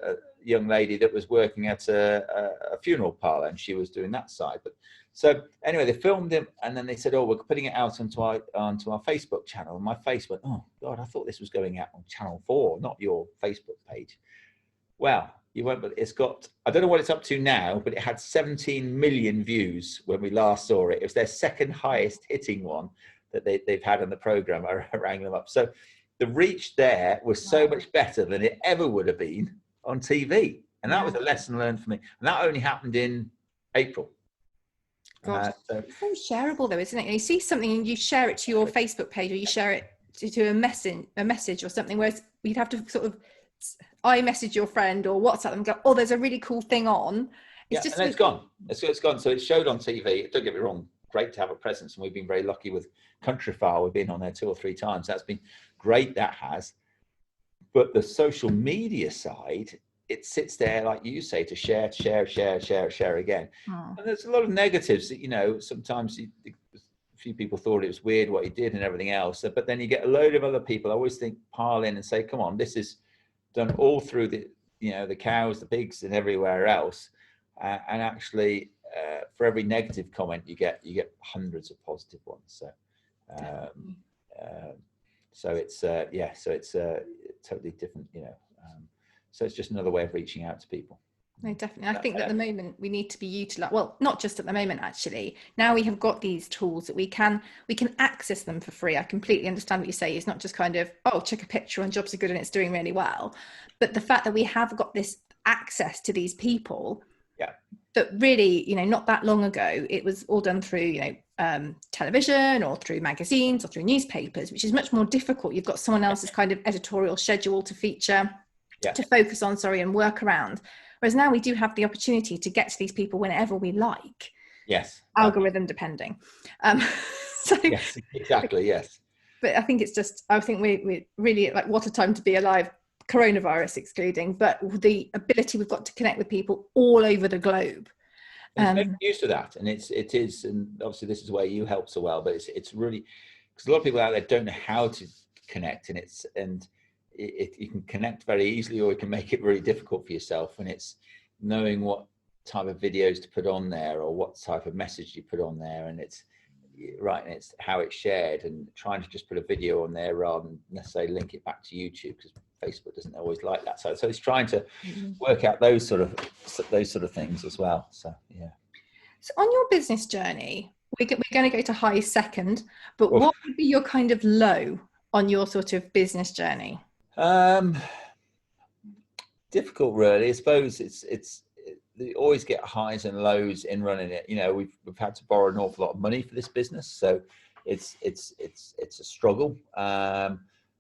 young lady that was working at a funeral parlor, and she was doing that side. But so anyway, they filmed him, and then they said, "Oh, we're putting it out onto our Facebook channel." And my face went, "Oh God, I thought this was going out on Channel 4, not your Facebook page." Well, you won't, but it's got, I don't know what it's up to now, but it had 17 million views when we last saw it. It was their second highest hitting one that they've had on the program. I rang them up. So the reach there was so much better than it ever would have been on TV. And that was a lesson learned for me. And that only happened in April. Gosh, it's so shareable though, isn't it? You see something and you share it to your Facebook page, or you share it to a message or something, whereas you'd have to sort of iMessage your friend or WhatsApp them and go, "Oh, there's a really cool thing on." It's just, and it's gone. It's gone. So it showed on TV. Don't get me wrong, great to have a presence, and we've been very lucky with Countryfile. We've been on there 2 or 3 times. That's been great. That has. But the social media side, it sits there, like you say, to share again. And there's a lot of negatives that, sometimes if few people thought it was weird what he did and everything else. But then you get a load of other people, I always think, pile in and say, come on, this is done all through the, the cows, the pigs and everywhere else. And actually, for every negative comment you get hundreds of positive ones. So, so it's totally different, so it's just another way of reaching out to people. No, definitely. I think that at the moment we need to be utilized. Well, not just at the moment, actually. Now we have got these tools that we can access them for free. I completely understand what you say. It's not just kind of, oh, check a picture and jobs are good and it's doing really well. But the fact that we have got this access to these people, that really, not that long ago, it was all done through, television or through magazines or through newspapers, which is much more difficult. You've got someone else's kind of editorial schedule to feature, to focus on, and work around. Whereas now we do have the opportunity to get to these people whenever we like. Yes. Algorithm depending. Yes, exactly. Yes. But I think it's just, I think we're really like, what a time to be alive, coronavirus excluding, but the ability we've got to connect with people all over the globe. There's no use to that. And it is, and obviously this is where you help so well, but it's really, because a lot of people out there don't know how to connect, and you can connect very easily, or you can make it really difficult for yourself. And it's knowing what type of videos to put on there, or what type of message you put on there. And it's right, and it's how it's shared, and trying to just put a video on there rather than necessarily link it back to YouTube, because Facebook doesn't always like that. So it's trying to work out those sort of things as well. So yeah. So on your business journey, we're going to go to high second, but what would be your kind of low on your sort of business journey? Difficult, really. I suppose you always get highs and lows in running it. We've had to borrow an awful lot of money for this business, so it's a struggle.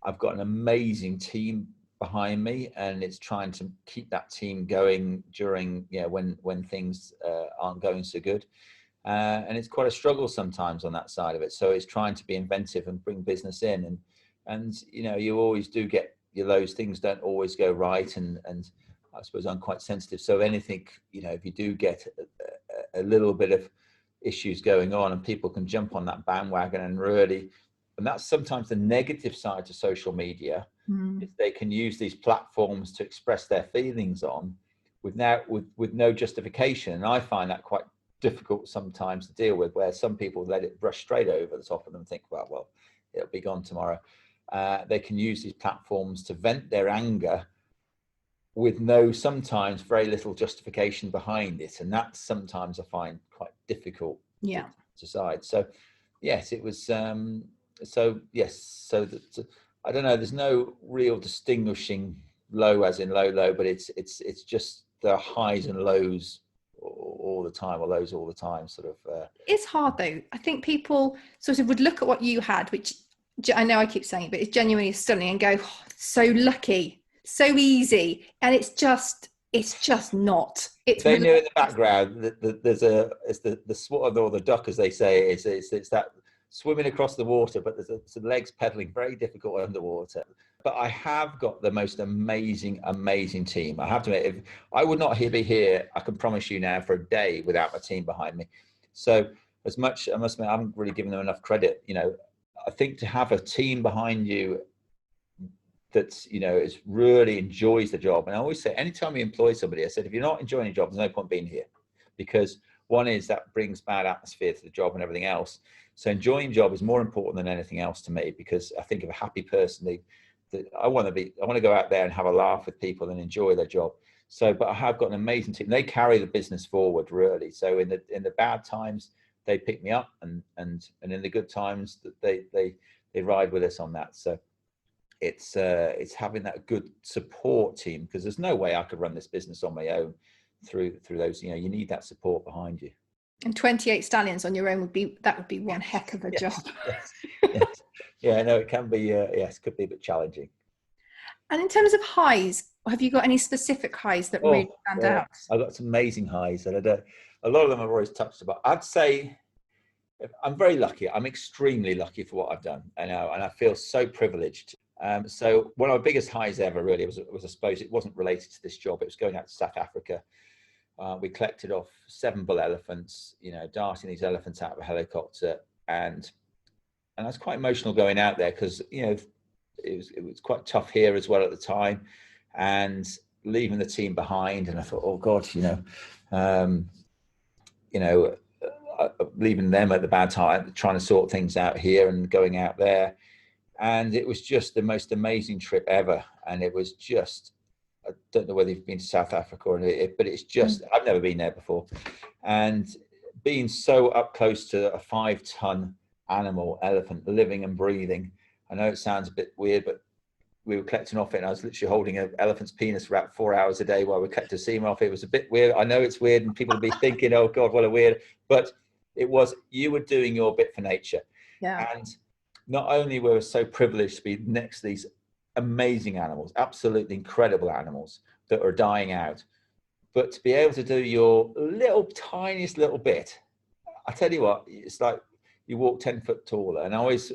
I've got an amazing team behind me, and it's trying to keep that team going during when things aren't going so good, and it's quite a struggle sometimes on that side of it. So it's trying to be inventive and bring business in, and you always do get your lows. Things don't always go right, and I suppose I'm quite sensitive. So anything, if you do get a little bit of issues going on, and people can jump on that bandwagon and that's sometimes the negative side to social media, is they can use these platforms to express their feelings on with no justification. And I find that quite difficult sometimes to deal with, where some people let it brush straight over the top of them and think, well, it'll be gone tomorrow. They can use these platforms to vent their anger with sometimes very little justification behind it. And that sometimes I find quite difficult to decide. So yes, it was, so I don't know, there's no real distinguishing low as in low, but it's just the highs and lows all the time, or lows all the time, sort of. It's hard though. I think people sort of would look at what you had, which I know I keep saying it, but it's genuinely stunning, and go, oh, so lucky, so easy. And it's just not. They knew in the background that there's the swan, or the duck, as they say, it's that swimming across the water, but there's some legs pedaling, very difficult underwater. But I have got the most amazing team. I have to admit, if I would not be here, I can promise you now, for a day without my team behind me. So as much, I must admit, I haven't really given them enough credit. I think to have a team behind you that's, is really enjoys the job. And I always say, anytime you employ somebody, I said, if you're not enjoying your job, there's no point being here, because one is that brings bad atmosphere to the job and everything else. So enjoying job is more important than anything else to me, because I think of a happy person, I want to go out there and have a laugh with people and enjoy their job. So, but I have got an amazing team. They carry the business forward, really. So in the bad times, they pick me up, and in the good times, they ride with us on that. So it's having that good support team, because there's no way I could run this business on my own through those. You need that support behind you. And 28 stallions on your own would be one heck of a job. Yes. Yeah, no, it can be. Yes, could be a bit challenging. And in terms of highs, have you got any specific highs that really stand out? I've got some amazing highs, and a lot of them I've always touched about. I'd say I'm very lucky. I'm extremely lucky for what I've done. I know, and I feel so privileged. So one of my biggest highs ever, really, was I suppose it wasn't related to this job. It was going out to South Africa. We collected off 7 bull elephants, darting these elephants out of a helicopter, and I was quite emotional going out there because, you know, it was quite tough here as well at the time, and leaving the team behind. And I thought, oh God, you know, leaving them at the bad time, trying to sort things out here and going out there. And it was just the most amazing trip ever. And it was just, I don't know whether you've been to South Africa or not, but it's just, I've never been there before. And being so up close to a 5-ton animal, elephant, living and breathing. I know it sounds a bit weird, but we were collecting off it, and I was literally holding an elephant's penis for about 4 hours a day while we collected semen off it. It was a bit weird. I know it's weird, and people will be thinking, oh God, what a weird, but it was, you were doing your bit for nature. Yeah. And not only were we so privileged to be next to these amazing animals, absolutely incredible animals that are dying out, but to be able to do your little, tiniest little bit, I tell you what, it's like you walk 10 foot taller. And I always,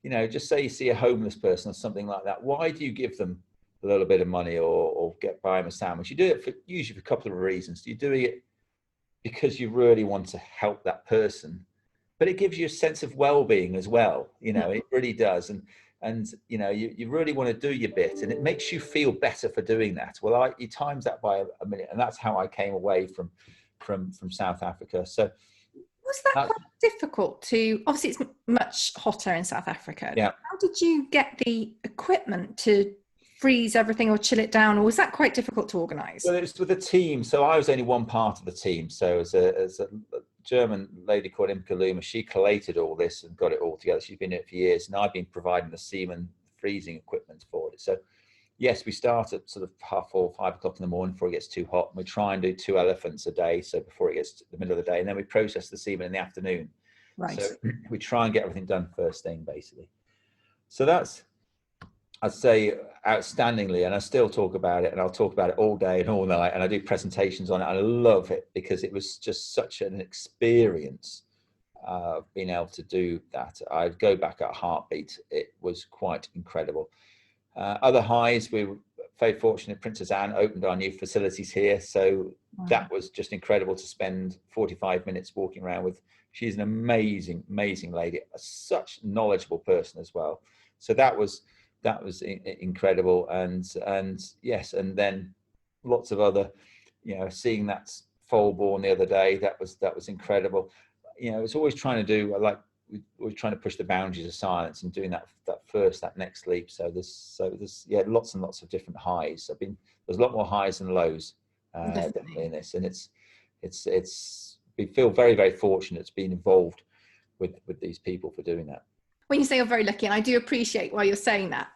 you know, just say you see a homeless person or something like that, why do you give them a little bit of money or buy them a sandwich? You do it for usually for a couple of reasons. You're doing it because you really want to help that person, but it gives you a sense of well-being as well. You know, it really does. And you know, you really want to do your bit, and it makes you feel better for doing that. Well, you times that by a minute, and that's how I came away from South Africa. So was that quite difficult to, obviously it's much hotter in South Africa. Yeah. How did you get the equipment to freeze everything or chill it down, or was that quite difficult to organise? Well, it was with a team, so I was only one part of the team. So as a German lady called Imke Luma, she collated all this and got it all together. She's been in it for years, and I've been providing the semen freezing equipment for it. So yes, we start at sort of 4:30, 5 o'clock in the morning before it gets too hot. And we try and do 2 elephants a day, so before it gets to the middle of the day, and then we process the semen in the afternoon. Right. So we try and get everything done first thing, basically. So that's, I'd say, outstandingly, and I still talk about it, and I'll talk about it all day and all night, and I do presentations on it. And I love it because it was just such an experience being able to do that. I'd go back at a heartbeat. It was quite incredible. Other highs, we were very fortunate. Princess Anne opened our new facilities here, so that was just incredible to spend 45 minutes walking around with. She's an amazing lady, such knowledgeable person as well. So that was incredible. And yes, and then lots of other, you know, seeing that foal born the other day, that was incredible. You know, it's always trying to do, we're trying to push the boundaries of science and doing that next leap. So there's lots and lots of different highs. There's a lot more highs than lows definitely in this, and we feel very, very fortunate to be involved with these people for doing that. When you say you're very lucky, and I do appreciate why you're saying that,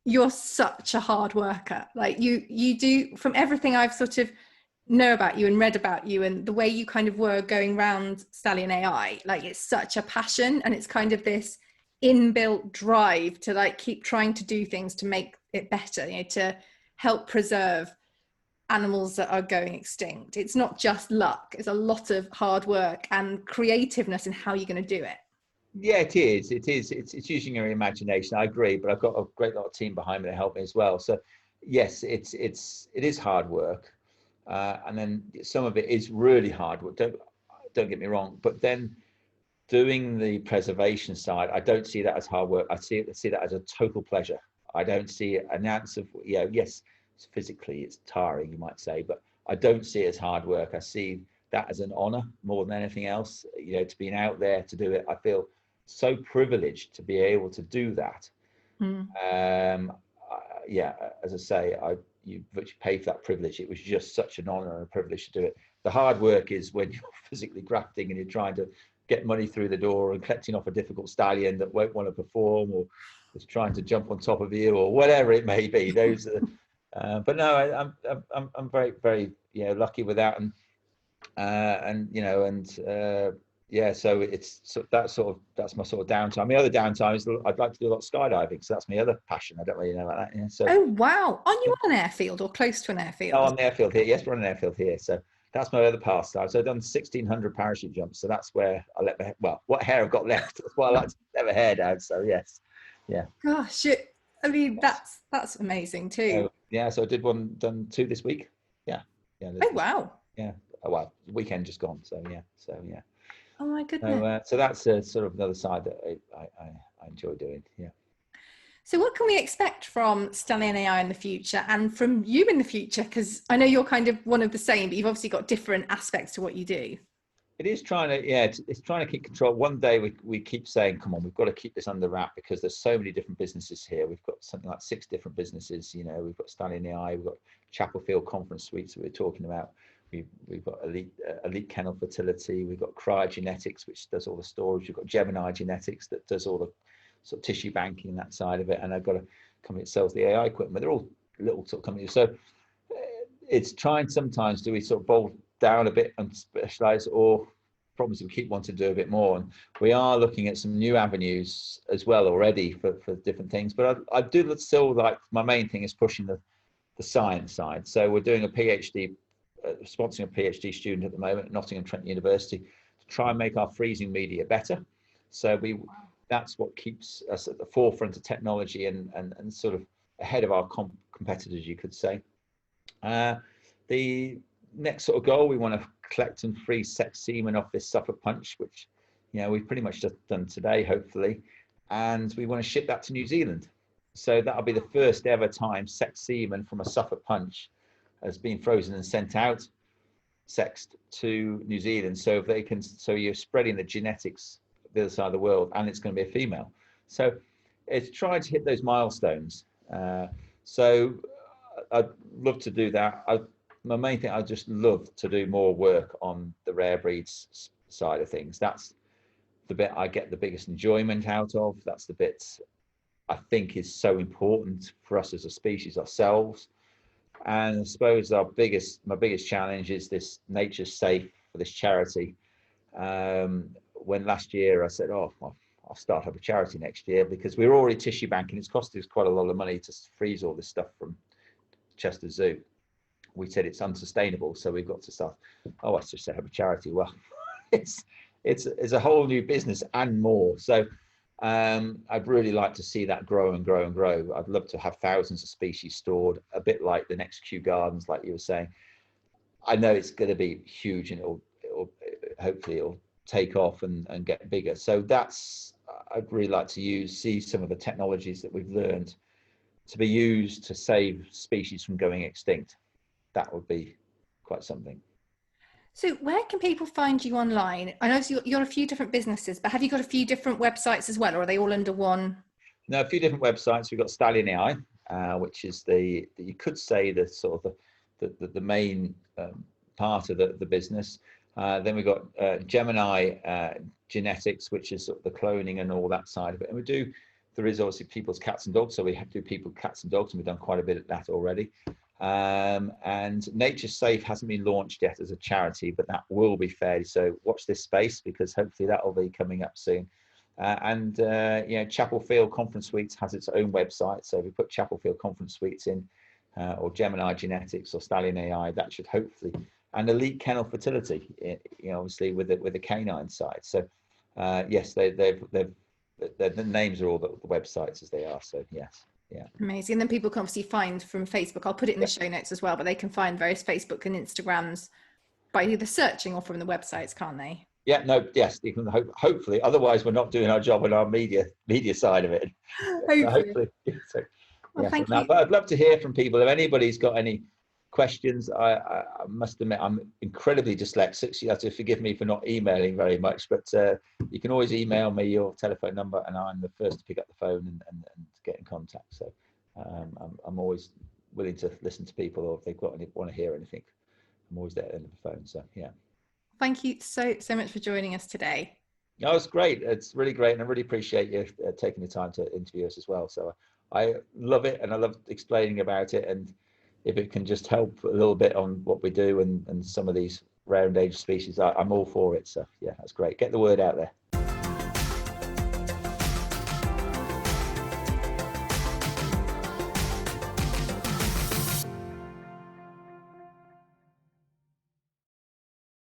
you're such a hard worker. Like you do, from everything I've sort of know about you and read about you, and the way you kind of were going around Stallion AI, like it's such a passion, and it's kind of this inbuilt drive to like keep trying to do things to make it better, you know, to help preserve animals that are going extinct. It's not just luck, it's a lot of hard work and creativeness in how you're going to do it. Yeah, it is. It's using your imagination. I agree, but I've got a great lot of team behind me to help me as well. So yes, it is hard work. And then some of it is really hard work. Don't get me wrong, but then doing the preservation side, I don't see that as hard work. I see that as a total pleasure. I don't see an ounce of, you know, yes, physically it's tiring, you might say, but I don't see it as hard work. I see that as an honor more than anything else. You know, to being out there to do it, I feel so privileged to be able to do that. Yeah, as I say, you pay for that privilege. It was just such an honor and a privilege to do it. The hard work is when you're physically grafting and you're trying to get money through the door and collecting off a difficult stallion that won't want to perform, or is trying to jump on top of you, or whatever it may be. Those are, but no, I'm very, very, you know, lucky with that, and you know, and yeah, so that's my sort of downtime. My other downtime is I'd like to do a lot of skydiving, so that's my other passion. I don't really know about that. Yeah, so. Oh wow! Aren't you on an airfield or close to an airfield? Oh, on the airfield here. Yes, we're on an airfield here. So that's my other pastime. So I've done 1,600 parachute jumps. So that's where I let what hair I've got left. That's why I like to let my hair down. So yes, yeah. Gosh, I mean that's amazing too. Yeah, so I done 2 this week. Yeah. Oh wow. Yeah. Oh well, the weekend just gone. So yeah. Oh my goodness. So that's a sort of another side that I enjoy doing. Yeah. So what can we expect from Stallion AI in the future and from you in the future? Because I know you're kind of one of the same, but you've obviously got different aspects to what you do. It is trying to, yeah, it's trying to keep control. One day we keep saying, come on, we've got to keep this under wrap because there's so many different businesses here. We've got something like 6 different businesses. You know, we've got Stallion AI, we've got Chapel Field Conference Suites that we're talking about. We've got elite Kennel Fertility. We've got Cryogenetics, which does all the storage. We've got Gemini Genetics that does all the sort of tissue banking and that side of it. And I've got a company that sells the AI equipment. They're all little sort of companies. So it's trying sometimes, do we sort of bolt down a bit and specialize, or problems we keep wanting to do a bit more? And we are looking at some new avenues as well already for different things. But I do still like, my main thing is pushing the science side. So we're doing a PhD, sponsoring a PhD student at the moment at Nottingham Trent University to try and make our freezing media better. So that's what keeps us at the forefront of technology and sort of ahead of our competitors, you could say. The next sort of goal, we want to collect and freeze sex semen off this Suffolk Punch, which, you know, we've pretty much just done today, hopefully. And we want to ship that to New Zealand. So that'll be the first ever time sex semen from a Suffolk Punch has been frozen and sent out, sexed to New Zealand. So if they can, so you're spreading the genetics the other side of the world, and it's going to be a female. So it's trying to hit those milestones. So I'd love to do that. My main thing, I just love to do more work on the rare breeds side of things. That's the bit I get the biggest enjoyment out of. That's the bit I think is so important for us as a species ourselves. And I suppose my biggest challenge is this Nature's Safe for this charity. When last year I said, oh, I'll start up a charity next year, because we were already tissue banking. It's cost us quite a lot of money to freeze all this stuff from Chester Zoo. We said it's unsustainable, so we've got to start. Oh, let's just set up a charity. Well, it's a whole new business and more. So I'd really like to see that grow and grow and grow. I'd love to have thousands of species stored, a bit like the next Kew Gardens, like you were saying. I know it's going to be huge, and hopefully it'll take off and get bigger. So I'd really like to see some of the technologies that we've learned to be used to save species from going extinct. That would be quite something. So where can people find you online? I know you're a few different businesses, but have you got a few different websites as well, or are they all under one? No, a few different websites. We've got Stallion AI, which is you could say the sort of the main part of the business. Then we've got Gemini Genetics, which is sort of the cloning and all that side of it. And there is obviously people's cats and dogs. So we have to do people cats and dogs, and we've done quite a bit of that already. And Nature's Safe hasn't been launched yet as a charity, but that will be fairly. So watch this space, because hopefully that will be coming up soon. Chapel Field Conference Suites has its own website. So if we put Chapel Field Conference Suites in, or Gemini Genetics or Stallion AI, that should hopefully, and Elite Kennel Fertility, obviously with the canine side. So yes, the names are all the websites as they are. So yes. Yeah. Amazing. And then people can obviously find from Facebook. I'll put it in the show notes as well, but they can find various Facebook and Instagrams by either searching or from the websites, can't they? Yeah, no, yes, you can hopefully. Otherwise, we're not doing our job on our media side of it. Hopefully. So, well, thank you. But I'd love to hear from people. If anybody's got any questions, I must admit I'm incredibly dyslexic, so you have to forgive me for not emailing very much, but you can always email me your telephone number, and I'm the first to pick up the phone and get in contact. So I'm always willing to listen to people, or if they've want to hear anything, I'm always there at the end of the phone. So yeah. Thank you so much for joining us today. No, it's great. It's really great, and I really appreciate you taking the time to interview us as well. So I love it, and I love explaining about it, and if it can just help a little bit on what we do and some of these rare endangered species, I'm all for it. So yeah, that's great. Get the word out there.